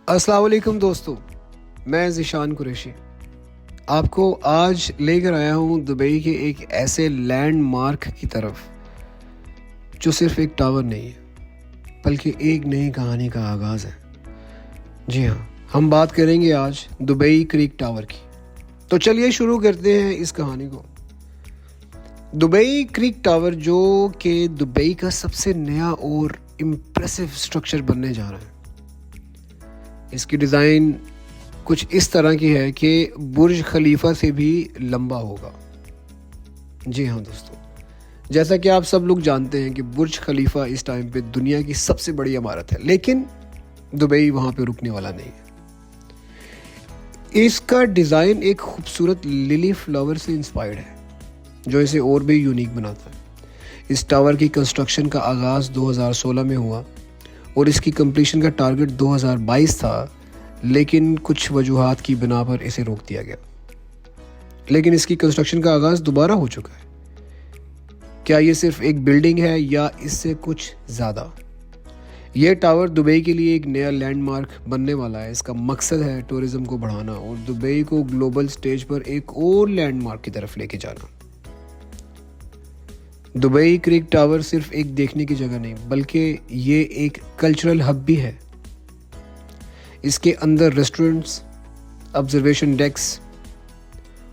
अस्सलाम वालेकुम दोस्तों, मैं ज़ीशान कुरैशी आपको आज लेकर आया हूँ दुबई के एक ऐसे लैंडमार्क की तरफ जो सिर्फ एक टावर नहीं है बल्कि एक नई कहानी का आगाज़ है। जी हाँ, हम बात करेंगे आज दुबई क्रीक टावर की। तो चलिए शुरू करते हैं इस कहानी को। दुबई क्रीक टावर जो कि दुबई का सबसे नया और इम्प्रेसिव स्ट्रक्चर बनने जा रहा है। इसकी डिज़ाइन कुछ इस तरह की है कि बुर्ज खलीफा से भी लंबा होगा। जी हाँ दोस्तों, जैसा कि आप सब लोग जानते हैं कि बुर्ज खलीफा इस टाइम पे दुनिया की सबसे बड़ी इमारत है, लेकिन दुबई वहाँ पे रुकने वाला नहीं है। इसका डिज़ाइन एक खूबसूरत लिली फ्लावर से इंस्पायर्ड है जो इसे और भी यूनिक बनाता है। इस टावर की कंस्ट्रक्शन का आगाज़ 2016 में हुआ और इसकी कंप्लीशन का टारगेट 2022 था, लेकिन कुछ वजूहात की बिना पर इसे रोक दिया गया। लेकिन इसकी कंस्ट्रक्शन का आगाज़ दोबारा हो चुका है। क्या ये सिर्फ एक बिल्डिंग है या इससे कुछ ज़्यादा? यह टावर दुबई के लिए एक नया लैंडमार्क बनने वाला है। इसका मकसद है टूरिज़्म को बढ़ाना और दुबई को ग्लोबल स्टेज पर एक और लैंडमार्क की तरफ लेके जाना। दुबई क्रीक टावर सिर्फ एक देखने की जगह नहीं बल्कि ये एक कल्चरल हब भी है। इसके अंदर रेस्टोरेंट्स, ऑब्जर्वेशन डेक्स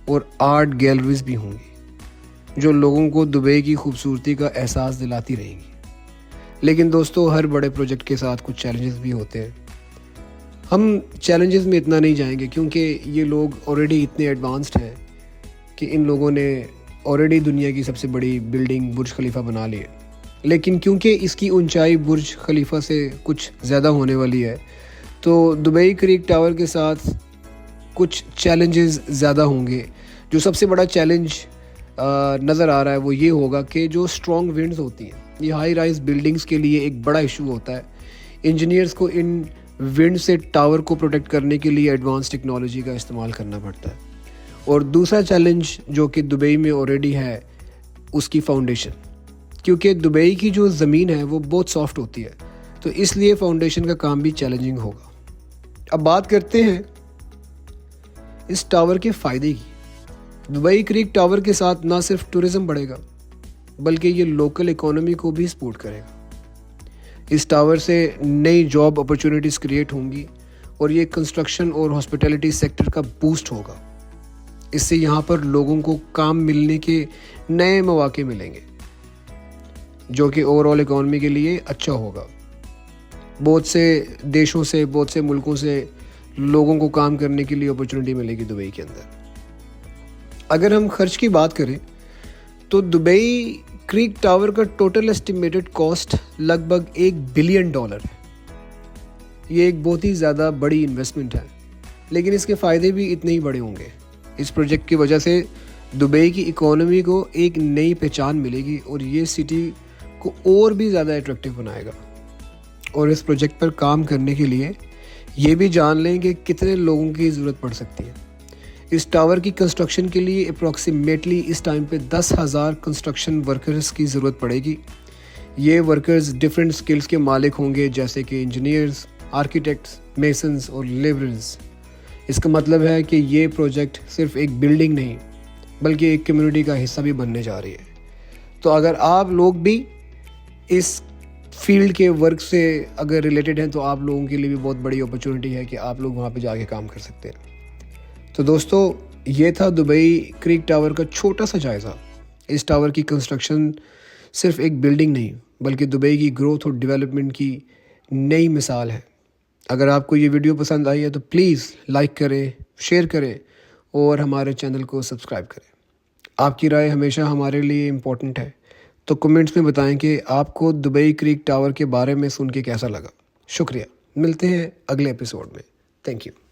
और आर्ट गैलरीज भी होंगी जो लोगों को दुबई की खूबसूरती का एहसास दिलाती रहेंगी। लेकिन दोस्तों, हर बड़े प्रोजेक्ट के साथ कुछ चैलेंजेस भी होते हैं। हम चैलेंजेस में इतना नहीं जाएंगे क्योंकि ये लोग ऑलरेडी इतने एडवांस्ड हैं कि इन लोगों ने ऑलरेडी दुनिया की सबसे बड़ी बिल्डिंग बुर्ज खलीफा बना ली है। लेकिन क्योंकि इसकी ऊंचाई बुर्ज खलीफा से कुछ ज़्यादा होने वाली है, तो दुबई क्रीक टावर के साथ कुछ चैलेंजेस ज़्यादा होंगे। जो सबसे बड़ा चैलेंज नज़र आ रहा है वो ये होगा कि जो स्ट्रॉन्ग विंड्स होती हैं, ये हाई राइज बिल्डिंग्स के लिए एक बड़ा इशू होता है। इंजीनियर्स को इन विंड से टावर को प्रोटेक्ट करने के लिए एडवांस टेक्नोलॉजी का इस्तेमाल करना पड़ता है। और दूसरा चैलेंज जो कि दुबई में ऑलरेडी है, उसकी फाउंडेशन, क्योंकि दुबई की जो ज़मीन है वो बहुत सॉफ्ट होती है, तो इसलिए फाउंडेशन का काम भी चैलेंजिंग होगा। अब बात करते हैं इस टावर के फ़ायदे की। दुबई क्रीक टावर के साथ ना सिर्फ टूरिज़्म बढ़ेगा बल्कि ये लोकल इकोनॉमी को भी सपोर्ट करेगा। इस टावर से नई जॉब अपॉर्चुनिटीज़ क्रिएट होंगी और ये कंस्ट्रक्शन और हॉस्पिटैलिटी सेक्टर का बूस्ट होगा। इससे यहाँ पर लोगों को काम मिलने के नए मौके मिलेंगे जो कि ओवरऑल इकोनॉमी के लिए अच्छा होगा। बहुत से देशों से, बहुत से मुल्कों से लोगों को काम करने के लिए अपॉर्चुनिटी मिलेगी दुबई के अंदर। अगर हम खर्च की बात करें तो दुबई क्रीक टावर का टोटल एस्टिमेटेड कॉस्ट लगभग $1 बिलियन है। ये एक बहुत ही ज़्यादा बड़ी इन्वेस्टमेंट है, लेकिन इसके फ़ायदे भी इतने ही बड़े होंगे। इस प्रोजेक्ट की वजह से दुबई की इकोनॉमी को एक नई पहचान मिलेगी और ये सिटी को और भी ज़्यादा अट्रैक्टिव बनाएगा। और इस प्रोजेक्ट पर काम करने के लिए ये भी जान लें कि कितने लोगों की ज़रूरत पड़ सकती है। इस टावर की कंस्ट्रक्शन के लिए अप्रॉक्सीमेटली इस टाइम पे 10,000 कंस्ट्रक्शन वर्कर्स की ज़रूरत पड़ेगी। ये वर्कर्स डिफरेंट स्किल्स के मालिक होंगे, जैसे कि इंजीनियर्स, आर्किटेक्ट्स, मेसन्स और लेबरर्स। इसका मतलब है कि ये प्रोजेक्ट सिर्फ एक बिल्डिंग नहीं बल्कि एक कम्युनिटी का हिस्सा भी बनने जा रही है। तो अगर आप लोग भी इस फील्ड के वर्क से अगर रिलेटेड हैं तो आप लोगों के लिए भी बहुत बड़ी अपॉर्चुनिटी है कि आप लोग वहाँ पे जाके काम कर सकते हैं। तो दोस्तों, ये था दुबई क्रीक टावर का छोटा सा जायज़ा। इस टावर की कंस्ट्रक्शन सिर्फ एक बिल्डिंग नहीं बल्कि दुबई की ग्रोथ और डेवलपमेंट की नई मिसाल है। अगर आपको ये वीडियो पसंद आई है तो प्लीज़ लाइक करें, शेयर करें और हमारे चैनल को सब्सक्राइब करें। आपकी राय हमेशा हमारे लिए इम्पोर्टेंट है, तो कमेंट्स में बताएं कि आपको दुबई क्रीक टावर के बारे में सुन के कैसा लगा। शुक्रिया, मिलते हैं अगले एपिसोड में। Thank you.